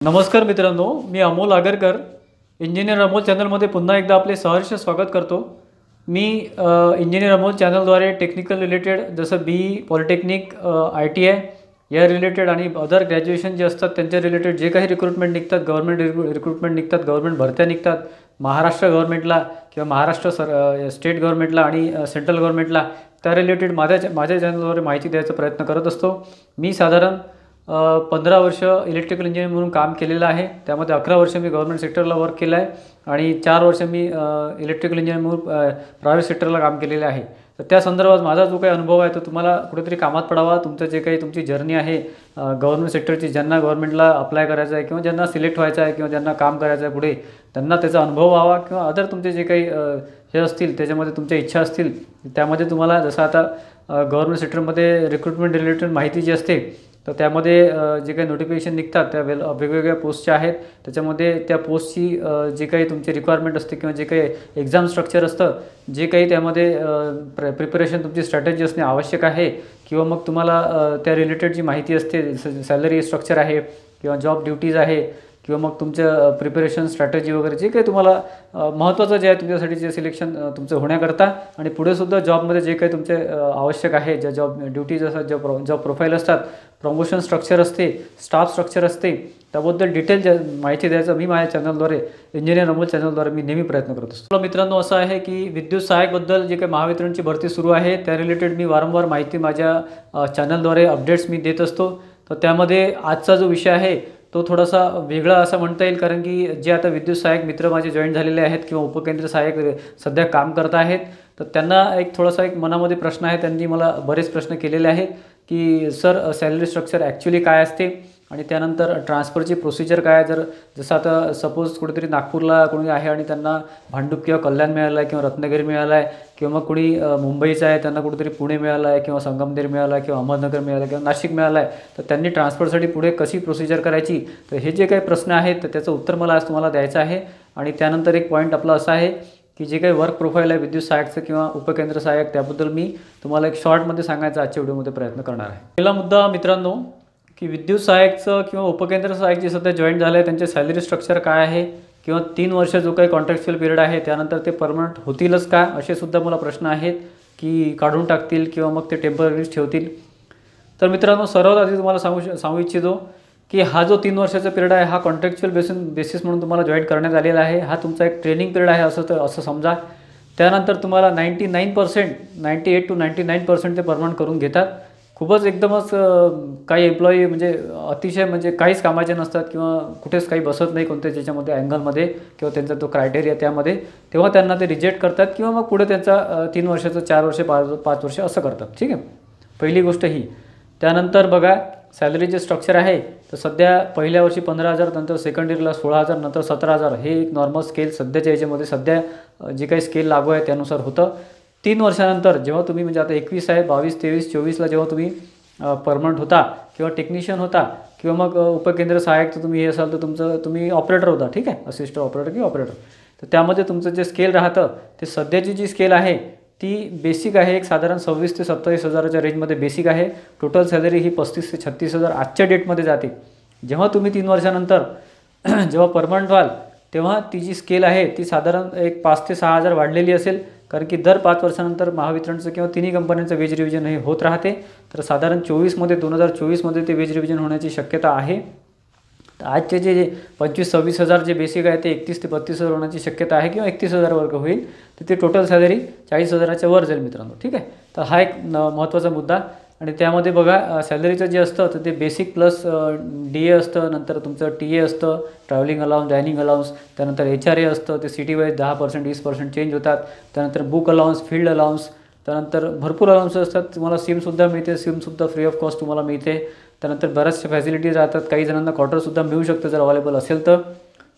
नमस्कार मित्रांनो, मी अमोल आगरकर, इंजिनियर अमोल चॅनलमध्ये पुन्हा एकदा आपले सहर्ष स्वागत करतो। मी इंजिनियर अमोल चॅनलद्वारे टेक्निकल रिलेटेड जसं BE, पॉलिटेक्निक, ITI या रिलेटेड आणि अदर ग्रॅज्युएशन जे असतात त्यांच्या रिलेटेड जे काही रिक्रुटमेंट निघतात, गव्हर्नमेंट रिक्रुटमेंट निघतात, गव्हर्नमेंट भरत्या निघतात, महाराष्ट्र गव्हर्नमेंटला किंवा महाराष्ट्र स्टेट गव्हर्नमेंटला आणि सेंट्रल गव्हर्नमेंटला, त्या रिलेटेड माझ्या चॅनलद्वारे माहिती द्यायचा प्रयत्न करत असतो। मी साधारण 15 वर्ष इलेक्ट्रिकल इंजिनियर म्हणून काम केलेलं आहे। त्यामध्ये 11 वर्ष मी गव्हर्नमेंट सेक्टरला वर्क केलं आहे आणि 4 वर्ष मी इलेक्ट्रिकल इंजिनियर म्हणून प्रायव्हेट सेक्टरला काम केलेलं आहे। तर त्या संदर्भात माझा जो काही अनुभव आहे तो तुम्हाला कुठेतरी कामात पडावा। तुमचं जे काही तुमची जर्नी आहे गव्हर्नमेंट सेक्टरची, ज्यांना गव्हर्नमेंटला अप्लाय करायचं आहे किंवा ज्यांना सिलेक्ट व्हायचं आहे किंवा ज्यांना काम करायचं आहे पुढे, त्यांना त्याचा अनुभव व्हावा किंवा अदर तुमचे जे काही हे असतील त्याच्यामध्ये तुमच्या इच्छा असतील त्यामध्ये तुम्हाला, जसं आता गव्हर्नमेंट सेक्टरमध्ये रिक्रुटमेंट रिलेटेड माहिती जी असते तर त्यामध्ये जे काही नोटिफिकेशन निघतात त्या वेगवेगळ्या पोस्टच्या आहेत। त्याच्यामध्ये त्या पोस्टची जे काही तुमची रिक्वायरमेंट असते किंवा जे काही एक्झाम स्ट्रक्चर असतं, जे काही त्यामध्ये प्रिपरेशन तुमची स्ट्रॅटेजी असणे आवश्यक आहे किंवा मग तुम्हाला त्या रिलेटेड जी माहिती असते, सॅलरी स्ट्रक्चर आहे किंवा जॉब ड्युटीज आहे किंवा मग तुमचं प्रिपरेशन स्ट्रॅटेजी वगैरे जे काही तुम्हाला महत्त्वाचं जे आहे तुमच्यासाठी, जे सिलेक्शन तुमचं होण्याकरता आणि पुढेसुद्धा जॉबमध्ये जे काही तुमचे आवश्यक आहे, ज्या जॉब ड्युटीज असतात, जॉब प्रोफाईल असतात, प्रमोशन स्ट्रक्चर असते, स्टाफ स्ट्रक्चर असते, त्याबद्दल डिटेल माहिती द्यायचं मी माझ्या चॅनलद्वारे, इंजिनियर अमोल चॅनलद्वारे मी नेहमी प्रयत्न करत असतो। मित्रांनो, असं आहे की विद्युत सहाय्यकबद्दल जे काही महावितरणची भरती सुरू आहे त्या रिलेटेड मी वारंवार माहिती माझ्या चॅनलद्वारे अपडेट्स मी देत असतो। तर त्यामध्ये आजचा जो विषय आहे तो थोडासा वेगळा असं म्हणता येईल, कारण की जे आता विद्युत सहाय्यक मित्र माझे जॉईन झालेले आहेत किंवा उपकेंद्र सहाय्यक सध्या काम करत आहेत, तर त्यांना थोडासा मनामध्ये प्रश्न आहे। त्यांनी मला बरेच प्रश्न केलेले आहेत की सर, सॅलरी स्ट्रक्चर ॲक्च्युली काय असते आणि त्यानंतर ट्रान्सफरची प्रोसिजर काय आहे। जसं आता सपोज कुठेतरी नागपूरला कोणी आहे आणि त्यांना भांडूप किंवा कल्याण मिळालं आहे किंवा रत्नागिरी मिळालं आहे किंवा मग कोणी मुंबईचं आहे त्यांना कुठेतरी पुणे मिळालं आहे किंवा संगमनेर मिळालं आहे किंवा अहमदनगर मिळालं आहे किंवा नाशिक मिळालं आहे, तर त्यांनी ट्रान्सफरसाठी पुढे कशी प्रोसिजर करायची, तर हे जे काही प्रश्न आहेत तर त्याचं उत्तर मला आज तुम्हाला द्यायचं आहे। आणि त्यानंतर एक पॉईंट आपला असा आहे की जे काही वर्क प्रोफाईल आहे विद्युत सहाय्यकचं किंवा उपकेंद्र सहाय्यक, त्याबद्दल मी तुम्हाला एक शॉर्टमध्ये सांगायचा आजच्या व्हिडिओमध्ये प्रयत्न करणार आहे। पहिला मुद्दा मित्रांनो, की विद्युत सहाय्यकचं किंवा उपकेंद्र सहाय्यक जे सध्या जॉईन झाले आहे त्यांचे सॅलरी स्ट्रक्चर काय आहे किंवा 3 वर्ष जो काही कॉन्ट्रॅक्च्युअल पिरियड आहे त्यानंतर ते परमनंट होतीलच का, असे सुद्धा मला प्रश्न आहेत की काढून टाकतील किंवा मग ते टेम्पररीच ठेवतील। तर मित्रांनो, सर्वात आधी तुम्हाला सांगू इच्छितो की हा जो 3 वर्षाचा पिरियड आहे हा कॉन्ट्रॅक्च्युअल बेसिस म्हणून तुम्हाला जॉईन करण्यात आलेला आहे। हा तुमचा एक ट्रेनिंग पिरियड आहे असं समजा। त्यानंतर तुम्हाला 98% 98 to 99% ते परमनंट करून घेतात। खूपच एकदमच काही एम्प्लॉई म्हणजे अतिशय म्हणजे काहीच कामाचे नसतात किंवा कुठेच काही बसत नाही कोणत्या ज्याच्यामध्ये अँगलमध्ये किंवा त्यांचा तो क्रायटेरिया त्यामध्ये, तेव्हा त्यांना ते रिजेक्ट करतात किंवा मग पुढे त्यांचा 3 वर्षाचं 4 वर्ष 5 वर्ष असं करतात। ठीक आहे, पहिली गोष्ट ही। त्यानंतर बघा, सॅलरी जे स्ट्रक्चर आहे तर सध्या पहिल्या वर्षी 15,000, नंतर सेकंड इयरला 16,000, नंतर 17,000 हे एक नॉर्मल स्केल सध्याच्या याच्यामध्ये सध्या जे काही स्केल लागू आहे त्यानुसार होतं। 3 वर्षानंतर जेव्हा तुम्ही म्हणजे आता 21 आहे, 22, 23, 24ला जेव्हा तुम्ही परमनंट होता किंवा टेक्निशियन होता किंवा मग उपकेंद्र सहाय्यक तर तुम्ही हे असाल तर तुम्ही ऑपरेटर होता, ठीक आहे, असिस्टंट ऑपरेटर किंवा ऑपरेटर, तर त्यामध्ये तुमचं जे स्केल राहतं ते सध्याची जी स्केल आहे ती बेसिक आहे, एक साधारण 26,000 ते 27,000च्या रेंजमध्ये बेसिक आहे। टोटल सॅलरी ही 35,000 ते 36,000 आजच्या डेटमध्ये जाते। जेव्हा तुम्ही 3 वर्षानंतर जेव्हा परमनंट व्हाल तेव्हा ती जी स्केल आहे ती साधारण एक 5,000 ते 6,000 वाढलेली असेल, कारण की दर 5 वर्षानंतर महावितरणचं किंवा तिन्ही कंपन्यांचं वेज रिव्हिजन हे होत राहते। तर साधारण 2024मध्ये ते वेज रिव्हिजन होण्याची शक्यता आहे। तर आजचे जे 25-26,000 जे बेसिक आहे ते 31,000 ते 32,000 होण्याची शक्यता आहे किंवा 31,000 वर्ग होईल, तर ते टोटल सॅलरी 40,000च्या वर जाईल मित्रांनो। ठीक आहे, तर हा एक महत्त्वाचा मुद्दा। आणि त्यामध्ये बघा, सॅलरीचं जे असतं तर ते बेसिक प्लस DA असतं, नंतर तुमचं TA असतं, ट्रॅव्हलिंग अलाउन्स, डायनिंग अलाउन्स, त्यानंतर HRA असतं, ते सिटी वाईज 10% 20% चेंज होतात, त्यानंतर बुक अलाउन्स, फील्ड अलाउन्स, त्यानंतर भरपूर अलाउन्स असतात। तुम्हाला सिमसुद्धा मिळते, सिमसुद्धा फ्री ऑफ कॉस्ट तुम्हाला मिळते। त्यानंतर बऱ्याचशा फॅसिलिटीज राहतात, काही जणांना क्वार्टरसुद्धा मिळू शकतं जर अवेलेबल असेल तर।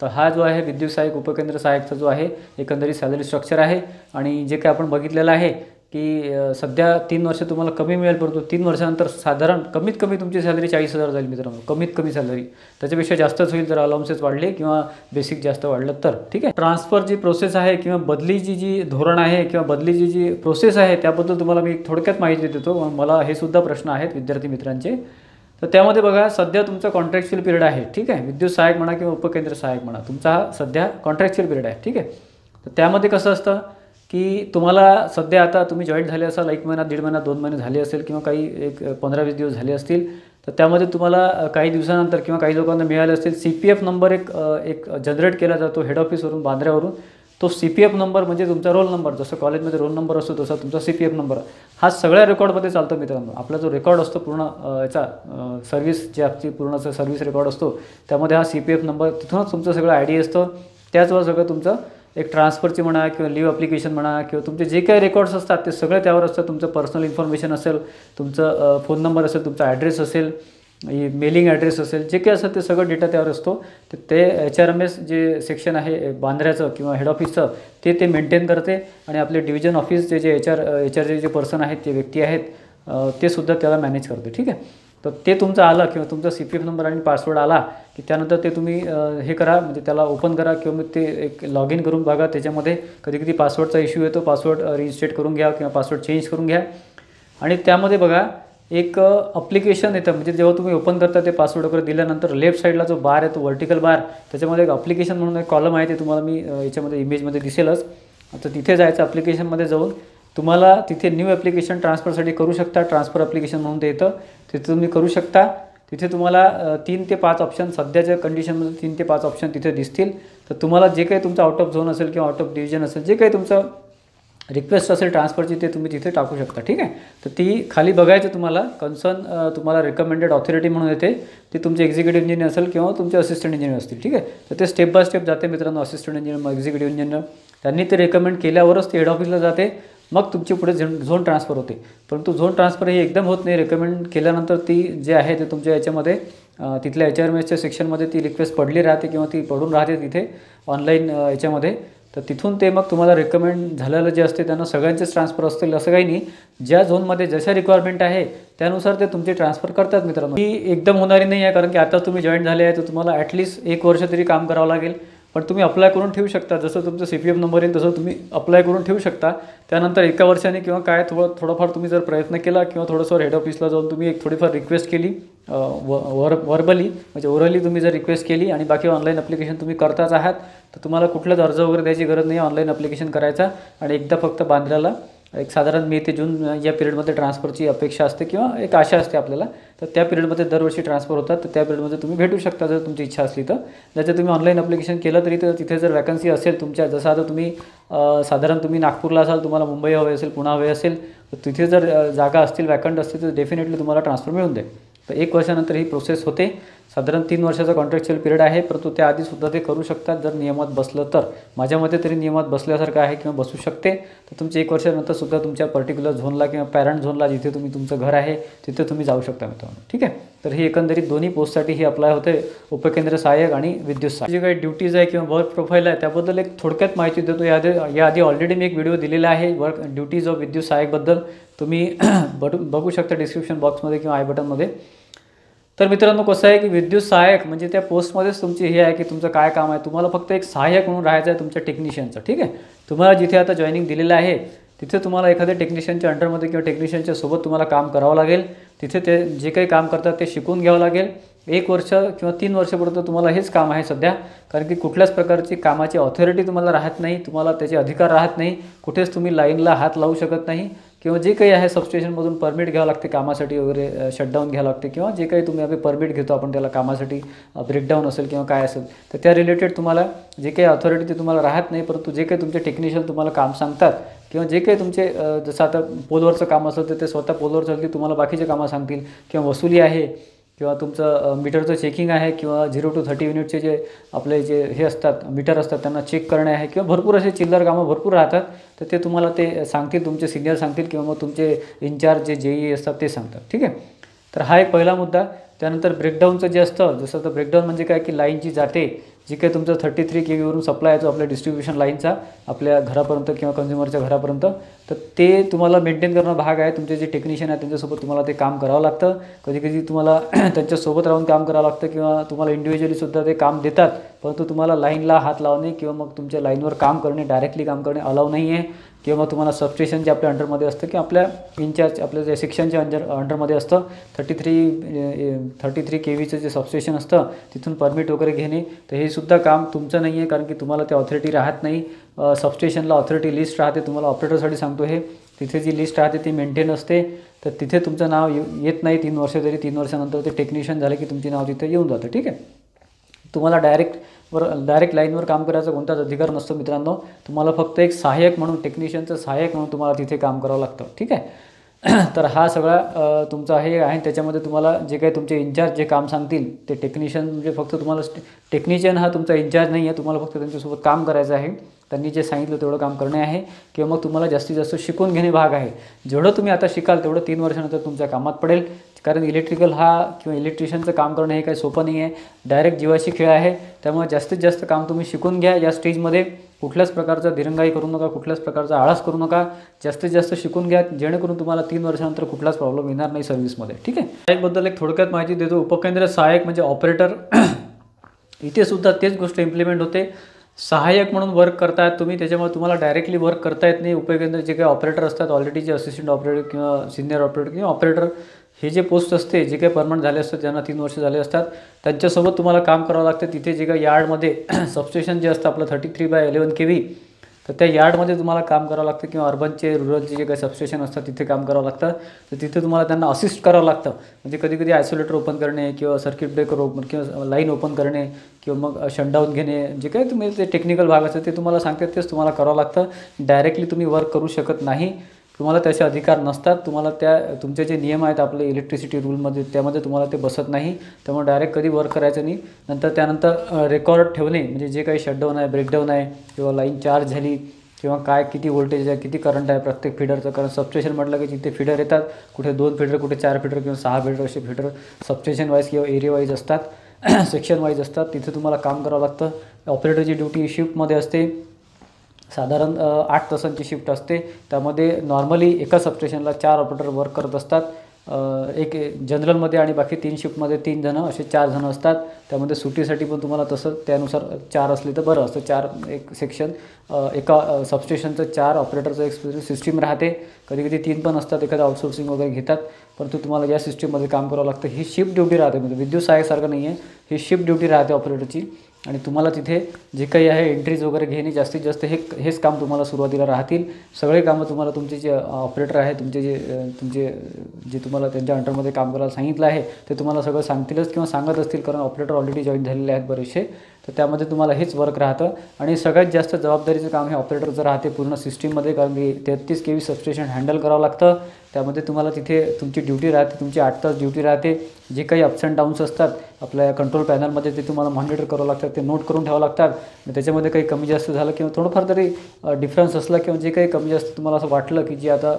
तर हा जो आहे विद्युत सहाय्यक उपकेंद्र सहाय्यकचा जो आहे एकंदरीत सॅलरी स्ट्रक्चर आहे। आणि जे काही आपण बघितलेलं आहे की सध्या 3 वर्ष तुम्हाला कमी मिळेल, परंतु 3 वर्षानंतर साधारण कमीत कमी तुमची सॅलरी 40,000 जाईल मित्रांनो, कमीत कमी सॅलरी। त्याच्यापेक्षा जास्तच होईल जर अलाउन्सेस वाढले किंवा बेसिक जास्त वाढलं तर। ठीक आहे, ट्रान्सफरची प्रोसेस आहे किंवा बदलीची जी धोरण आहे किंवा बदलीची जी प्रोसेस आहे त्याबद्दल तुम्हाला मी थोडक्यात माहिती देतो। मला हे सुद्धा प्रश्न आहेत विद्यार्थी मित्रांचे। तर त्यामध्ये बघा सध्या तुमचा कॉन्ट्रॅक्च्युअल पिरियड आहे, ठीक आहे. विद्युत सहाय्यक म्हणा किंवा उपकेंद्र सहाय्यक म्हणा, तुमचा हा सध्या कॉन्ट्रॅक्च्युअल पिरियड आहे, ठीक आहे. तर त्यामध्ये कसं असतं की तुम्हाला सध्या आता तुम्ही जॉईन झाले असाल 1 महिना, 1.5 महिना, 2 महिने झाले असेल किंवा काही एक 15-20 दिवस झाले असतील, तर त्यामध्ये तुम्हाला काही दिवसानंतर किंवा काही लोकांना मिळाले असतील CPF नंबर एक जनरेट केला जातो हेड ऑफिसवरून, बांद्र्यावरून. तो CPF नंबर म्हणजे तुमचा रोल नंबर, जसं कॉलेजमध्ये रोल नंबर असतो तसा तुमचा CPF नंबर हा सगळ्या रेकॉर्डमध्ये चालतो मित्रांनो. आपला जो रेकॉर्ड असतो पूर्ण याचा सर्व्हिस जी आपली पूर्णचा सर्व्हिस रेकॉर्ड असतो त्यामध्ये हा CPF नंबर, तिथूनच तुमचं सगळं ID असतं. त्याचवर सगळं तुमचं एक ट्रान्सफरची म्हणा किंवा लीव ॲप्लिकेशन म्हणा किंवा तुमचे जे काही रेकॉर्ड्स असतात ते सगळे त्यावर असतं. तुमचं पर्सनल इन्फॉर्मेशन असेल, तुमचं फोन नंबर असेल, तुमचा ॲड्रेस असेल, मेलिंग ॲड्रेस असेल, जे काही असेल ते सगळं डेटा त्यावर असतो. तर ते HRMS जे सेक्शन आहे बांद्र्याचं किंवा हेड ऑफिसचं ते मेंटेन करते आणि आपले डिव्हिजन ऑफिसचे जे HR जे पर्सन आहेत, ते व्यक्ती आहेत, ते सुद्धा त्याला मॅनेज करते, ठीक आहे. तर ते तुमचं आलं किंवा तुमचा CPF नंबर आणि पासवर्ड आला की त्यानंतर ते तुम्ही हे करा, म्हणजे त्याला ओपन करा किंवा मग ते एक लॉग इन करून बघा. त्याच्यामध्ये कधी पासवर्डचा इश्यू येतो, पासवर्ड रिइन्स्टेट करून घ्या किंवा पासवर्ड चेंज करून घ्या. आणि त्यामध्ये बघा एक अप्लिकेशन येतं, म्हणजे जेव्हा तुम्ही ओपन करता ते पासवर्ड वगैरे दिल्यानंतर लेफ्ट साईडला जो बार आहे तो व्हर्टिकल बार, त्याच्यामध्ये एक अप्लिकेशन म्हणून एक कॉलम आहे, ते तुम्हाला मी याच्यामध्ये इमेजमध्ये दिसेलच. तर तिथे जायचं, ॲप्लिकेशनमध्ये जाऊन तुम्हाला तिथे न्यू ॲप्लिकेशन ट्रान्सफरसाठी करू शकता. ट्रान्सफर ॲप्लिकेशन म्हणून ते येतं, तिथे तुम्ही करू शकता. तिथे तुम्हाला 3 ते 5 ऑप्शन, सध्याच्या कंडिशनमध्ये 3 ते 5 ऑप्शन तिथे दिसतील. तर तुम्हाला जे काही तुमचं आउट ऑफ झोन असेल किंवा आउट ऑफ डिव्हिजन असेल, जे काही तुमचं रिक्वेस्ट असेल ट्रान्सफरची, ते तुम्ही तिथे टाकू शकता, ठीक आहे. तर ती खाली बघायचं तुम्हाला कन्सर्न, तुम्हाला रिकमेंडेड ऑथॉरिटी म्हणून येते, ते तुमचे एक्झिक्युटिव्ह इंजिनियर असेल किंवा तुमचे असिस्टंट इंजिनियर असतील, ठीक आहे. तर ते स्टेप बाय स्टेप जाते मित्रांनो. असिस्टंट इंजिनियर, एक्झिक्युटिव्ह इंजिनियर, त्यांनी ते रेकमेंड केल्यावरच ते हेड ऑफिसला जाते. मग तुमची पुढे झोन ट्रान्सफर होते. परंतु झोन ट्रान्सफर हे एकदम होत नाही. रेकमेंड केल्यानंतर ती जे आहे ते तुमच्या याच्यामध्ये तिथल्या HRMSच्या सेक्शनमध्ये ती रिक्वेस्ट पडली राहते किंवा ती पडून राहते तिथे ऑनलाईन याच्यामध्ये. तर तिथून ते मग तुम्हाला रेकमेंड झालेलं जे असते त्यांना सगळ्यांचेच ट्रान्सफर असतील असं काही नाही. ज्या झोनमध्ये जशा रिक्वायरमेंट आहे त्यानुसार ते तुमचे ट्रान्सफर करतात मित्रांनो. ही एकदम होणारी नाही आहे, कारण की आता तुम्ही जॉईन झाले आहे तर तुम्हाला ॲटलिस्ट 1 वर्ष तरी काम करावं लागेल. पण तुम्ही अप्लाय करून ठेवू शकता. जसं तुमचं CPF नंबर येईल तसं तुम्ही अप्लाय करून ठेवू शकता. त्यानंतर 1 वर्षाने किंवा काय थोडाफार तुम्ही जर प्रयत्न केला किंवा थोडंसं हेड ऑफिसला जाऊन तुम्ही एक थोडीफार रिक्वेस्ट केली, वर्बली म्हणजे ओरली तुम्ही जर रिक्वेस्ट केली आणि बाकी ऑनलाईन ॲप्लिकेशन तुम्ही करताच आहात, तर तुम्हाला कुठलाच अर्ज वगैरे द्यायची गरज नाही. ऑनलाईन ॲप्लिकेशन करायचा आणि एकदा फक्त बांद्र्याला एक साधारण मे ते जून या पिरियडमध्ये ट्रान्सफरची अपेक्षा असते किंवा एक आशा असते आपल्याला. तर त्या पिरियडमध्ये दरवर्षी ट्रान्सफर होतात. तर त्या पिरियडमध्ये तुम्ही भेटू शकता जर तुमची इच्छा असली तर. जर तुम्ही ऑनलाईन ॲप्लिकेशन केलं तरी तर तिथे जर वॅकन्सी असेल तुमच्या, जसं आता तुम्ही साधारण तुम्ही नागपूरला असाल, तुम्हाला मुंबई हवे असेल, पुणे हवे असेल, तर तिथे जर जागा असतील, वॅकंट असतील, तर डेफिनेटली तुम्हाला ट्रान्सफर मिळून जाईल. तर 1 वर्षानंतर ही प्रोसेस होते. साधारण 3 वर्षाचा कॉन्ट्रॅक्च्युअल पिरियड आहे, परंतु त्याआधीसुद्धा ते करू शकतात जर नियमात बसलं तर. माझ्या मते तरी नियमात बसल्यासारखं आहे किंवा बसू शकते. तर तुमचे 1 वर्षानंतरसुद्धा तुमच्या पर्टिक्युलर झोनला किंवा पॅरेंट झोनला जिथे तुमचं घर आहे तिथे तुम्ही जाऊ शकता मित्रांनो, ठीक आहे. तर ही एकंदरीत दोन्ही पोस्टसाठी ही अप्लाय होते, उपकेंद्र सहाय्यक आणि विद्युत सहाय्यक. जी काही ड्युटीज आहे किंवा वर्क प्रोफाईल आहे त्याबद्दल एक थोडक्यात माहिती देतो. याआधी ऑलरेडी मी एक व्हिडिओ दिलेला आहे वर्क ड्युटीज ऑफ विद्युत सहाय्यकबद्दल. तुम्ही बघू शकता डिस्क्रिप्शन बॉक्समध्ये किंवा आय बटनमध्ये. तर मित्रांनो कसं आहे की विद्युत सहाय्यक म्हणजे त्या पोस्टमध्येच तुमची हे आहे की तुमचं काय काम आहे. तुम्हाला फक्त एक सहाय्यक म्हणून राहायचं आहे तुमच्या टेक्निशियनचं, ठीक आहे. तुम्हाला जिथे आता जॉईनिंग दिलेलं आहे तिथे तुम्हाला एखाद्या टेक्निशियनच्या अंडरमध्ये किंवा टेक्निशियनच्या सोबत तुम्हाला काम करावं लागेल. तिथे ते जे काही काम करतात ते शिकून घ्यावं लागेल. 1 वर्ष किंवा 3 वर्षापर्यंत तुम्हाला हेच काम आहे सध्या, कारण की कुठल्याच प्रकारची कामाची ऑथॉरिटी तुम्हाला राहत नाही, तुम्हाला त्याचे अधिकार राहत नाही. कुठेच तुम्ही लाईनला हात लावू शकत नाही किंवा जे काही आहे सबस्टेशनमधून परमिट घ्यावं लागते कामासाठी वगैरे, शटडाऊन घ्यावं लागते किंवा जे काही तुम्ही परमिट घेतो आपण त्याला कामासाठी, ब्रेकडाऊन असेल किंवा काय असेल, तर त्या रिलेटेड तुम्हाला जे काही ऑथॉरिटी ते तुम्हाला राहत नाही. परंतु जे काही तुमचे टेक्निशियन तुम्हाला काम सांगतात किंवा जे काही तुमचे जसं आता पोलवरचं काम असेल तर ते स्वतः पोलवर चालतील, तुम्हाला बाकीचे कामं सांगतील किंवा वसुली आहे किंवा तुमचं मीटरचं चेकिंग आहे किंवा 0 to 30 युनिटचे जे आपले जे हे असतात मीटर असतात त्यांना चेक करणे आहे किंवा भरपूर असे चिल्लर कामं भरपूर राहतात. तर ते तुम्हाला ते सांगतील, तुमचे सिनियर सांगतील किंवा मग तुमचे इन्चार्ज जे JE असतात ते सांगतात, ठीक आहे. तर हा एक पहिला मुद्दा. त्यानंतर ब्रेकडाऊनचं जे असतं, जसं तर ब्रेकडाऊन म्हणजे काय की लाईन जी जाते, जे काही तुमचं 33 kV वरून सप्लाय आहे जो आपल्या डिस्ट्रीब्युशन लाईनचा आपल्या घरापर्यंत किंवा कन्झ्युमरच्या घरापर्यंत, तर ते तुम्हाला मेंटेन करणं भाग आहे. तुमचे जे टेक्निशियन आहेत त्यांच्यासोबत तुम्हाला ते काम करावं लागतं. कधी तुम्हाला त्यांच्यासोबत राहून काम करावं लागतं किंवा तुम्हाला इंडिव्हिज्युअलीसुद्धा ते काम देतात, परंतु तुम्हाला लाईनला हात लावणे किंवा मग तुमच्या लाईनवर काम करणे, डायरेक्टली काम करणे अलाव नाही आहे. किंवा मग तुम्हाला सबस्टेशन जे आपल्या अंडरमध्ये असतं किंवा आपल्या इन्चार्ज आपल्या जे सेक्शनच्या अंडरमध्ये असतं 33 kVचं जे सबस्टेशन असतं तिथून परमिट वगैरे घेणे, तर हे सुद्धा काम तुमचं नाही आहे, कारण की तुम्हाला ते ऑथॉरिटी राहत नाही. सबस्टेशनला ऑथॉरिटी लिस्ट राहते, तुम्हाला ऑपरेटरसाठी सांगतो हे, तिथे जी लिस्ट राहते ती मेंटेन असते, तर तिथे तुमचं नाव येत नाही 3 वर्ष तरी. 3 वर्षानंतर ते टेक्निशियन झाले की तुमचे नाव तिथे येऊन जातं. ठीक आहे. तुम्हाला डायरेक्ट लाईनवर काम करायचा कोणताच अधिकार नसतो मित्रांनो. तुम्हाला फक्त एक सहाय्यक म्हणून, टेक्निशियनचं सहाय्यक म्हणून तुम्हाला तिथे काम करावं लागतं. ठीक आहे. तर हा सगळा तुमचा हे आहे. त्याच्यामध्ये तुम्हाला जे काही तुमचे इंचार्ज जे काम सांगतील ते टेक्निशियन, म्हणजे फक्त तुम्हाला टेक्निशियन हा तुमचा इंचार्ज नाही आहे, तुम्हाला फक्त त्यांच्यासोबत काम करायचं आहे. त्यांनी जे सांगितलं तेवढं काम करणे आहे किंवा मग तुम्हाला जास्तीत जास्त शिकून घेणे भाग आहे. जेवढं तुम्ही आता शिकाल तेवढं 3 वर्षानंतर तुमच्या कामात पडेल. कारण इलेक्ट्रिकल हा किंवा इलेक्ट्रिशियनचं काम करणं हे काही सोपं नाही आहे, डायरेक्ट जीवाशी खेळ आहे. त्यामुळे जास्तीत जास्त काम तुम्ही शिकून घ्या. या स्टेजमध्ये कुठल्याच प्रकारचा दिरंगाई करू नका, कुठल्याच प्रकारचा आळस करू नका. जास्तीत जास्त शिकून घ्या, जेणेकरून तुम्हाला 3 वर्षानंतर कुठलाच प्रॉब्लेम येणार नाही सर्व्हिसमध्ये. ठीक आहे. सहाय्यकबद्दल एक थोडक्यात माहिती देतो. उपकेंद्र सहाय्यक म्हणजे ऑपरेटर. इथे सुद्धा तेच गोष्ट इम्प्लिमेंट होते. सहाय्यक म्हणून वर्क करतायत तुम्ही, त्याच्यामुळे तुम्हाला डायरेक्टली वर्क करता येत नाही. उपकेंद्र जे काही ऑपरेटर असतात ऑलरेडी, जे असिस्टंट ऑपरेटर किंवा सिनियर ऑपरेटर किंवा ऑपरेटर हे जे पोस्ट असते, जे काही परमनंट झाले असतात, ज्यांना 3 वर्ष झाले असतात, त्यांच्यासोबत तुम्हाला काम करावं लागतं. तिथे जे काही यार्डमध्ये सबस्टेशन जे असतं आपलं 33/11 kV, तर त्या यार्डमध्ये तुम्हाला काम करावं लागतं किंवा अर्बनचे रुरलचे जे काही सबस्टेशन असतात तिथे काम करावं लागतं. तर तिथे तुम्हाला त्यांना असिस्ट करावं लागतं. म्हणजे कधी आयसोलेटर ओपन करणे किंवा सर्किट ब्रेकर ओपन किंवा लाईन ओपन करणे किंवा मग शटडाऊन घेणे, जे काही तुम्ही ते टेक्निकल भाग असतात ते तुम्हाला सांगतात तेच तुम्हाला करावं लागतं. डायरेक्टली तुम्ही वर्क करू शकत नाही, तुम्हाला त्याचे अधिकार नसतात. तुम्हाला तुमचे जे नियम आहेत आपले इलेक्ट्रिसिटी रूलमध्ये त्यामध्ये तुम्हाला ते बसत नाही. त्यामुळे डायरेक्ट कधी वर्क करायचं नाही. त्यानंतर रेकॉर्ड ठेवणे, म्हणजे जे काही शटडाऊन आहे, ब्रेकडाऊन आहे किंवा लाईन चार्ज झाली किंवा काय किती व्होल्टेज आहे, किती करंट आहे प्रत्येक फिडरचं. कारण सबस्टेशन म्हटलं की जिथे फिडर येतात, कुठे 2 फिडर, कुठे 4 फिडर किंवा 6 फिडर, असे फिडर सबस्टेशन वाईज किंवा एरिया वाईज असतात, सेक्शन वाईज असतात. तिथे तुम्हाला काम करावं लागतं. ऑपरेटरची ड्युटी शिफ्टमध्ये असते. साधारण 8 तासांची शिफ्ट असते. त्यामध्ये नॉर्मली एका सबस्टेशनला 4 ऑपरेटर वर्क करत असतात. एक जनरलमध्ये आणि बाकी 3 शिफ्टमध्ये 3 जणं, असे 4 जणं असतात. त्यामध्ये सुट्टीसाठी पण तुम्हाला तसं त्यानुसार 4 असले तर बरं असतं. 4 एक सेक्शन, एका सबस्टेशनचं 4 ऑपरेटरचं एक सिस्टीम राहते. कधी 3 पण असतात, एखादं आउटसोर्सिंग वगैरे घेतात, परंतु तुम्हाला या सिस्टीममध्ये काम करावं लागतं. ही शिफ्ट ड्युटी राहते, म्हणजे विद्युत सहाय्यकसारखं नाही आहे, ही शिफ्ट ड्युटी राहते ऑपरेटरची. आणि तुम्हाला तिथे जे काही आहे एंट्रीज वगैरे घेणे, जास्तीत जास्त हेच काम तुम्हाला सुरुवातीला राहतील. सगळे कामं तुम्हाला तुमचे जे ऑपरेटर आहे, तुमचे जे तुम्हाला त्यांच्या अंडरमध्ये काम करायला सांगितलं आहे ते तुम्हाला सगळं सांगतीलच किंवा सांगत असतील, कारण ऑपरेटर ऑलरेडी जॉईन झालेले आहेत बरेचसे. तर त्यामध्ये तुम्हाला हेच वर्क राहतं. आणि सगळ्यात जास्त जबाबदारीचं काम हे ऑपरेटरचं राहते पूर्ण सिस्टीममध्ये, कारण की 33 kV सबस्टेशन हँडल करावं लागतं. त्यामध्ये तुम्हाला तिथे तुमची ड्युटी राहते, तुमची 8 तास ड्युटी राहते. जे काही अप्स अँड डाऊन्स असतात आपल्या कंट्रोल पॅनलमध्ये ते तुम्हाला मॉनिटर करावं लागतात, ते नोट करून ठेवावं लागतात. त्याच्यामध्ये काही कमी जास्त झालं किंवा थोडंफार तरी डिफरन्स असला किंवा जे काही कमी जास्त तुम्हाला असं वाटलं की जे आता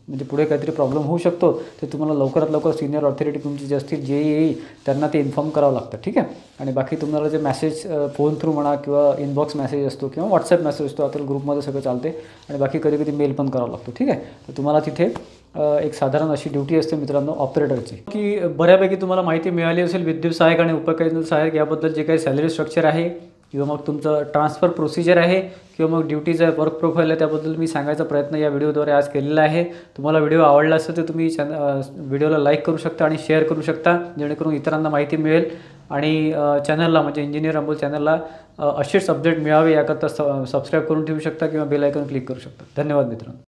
म्हणजे पुढे काहीतरी प्रॉब्लेम होऊ शकतो, ते तुम्हाला लवकरात लवकर सिनियर ऑथॉरिटी तुमची जे असतील, जे येईल त्यांना ते इन्फॉर्म करावं लागतं. ठीक आहे. आणि बाकी तुम्हाला जे मेसेज फोन थ्रू म्हणा किंवा इनबॉक्स मेसेज असतो किंवा व्हॉट्सअप मेसेज असतो, आता ग्रुपमध्ये सगळं चालते. आणि बाकी कधी मेल पण करावा लागतो. ठीक आहे. तर तुम्हाला तिथे एक साधारण अशी ड्युटी असते मित्रांनो ऑपरेटरची. की बऱ्यापैकी तुम्हाला माहिती मिळाली असेल विद्युत सहाय्यक आणि उपकेंद्र सहाय्यक याबद्दल, जे काही सॅलरी स्ट्रक्चर आहे किंवा मग तुमचं ट्रान्सफर प्रोसिजर आहे किंवा मग ड्युटीचा वर्क प्रोफाईल आहे, त्याबद्दल मी सांगायचा प्रयत्न या व्हिडिओद्वारे आज केलेला आहे. तुम्हाला व्हिडिओ आवडला असेल तर तुम्ही व्हिडिओला लाईक करू शकता आणि शेअर करू शकता, जेणेकरून इतरांना माहिती मिळेल. आणि चॅनलला म्हणजे इंजिनियर अमोल चॅनलला असेच अपडेट मिळावे याकरता सबस्क्राईब करून ठेवू शकता किंवा बेल आयकॉन क्लिक करू शकता. धन्यवाद मित्रांनो.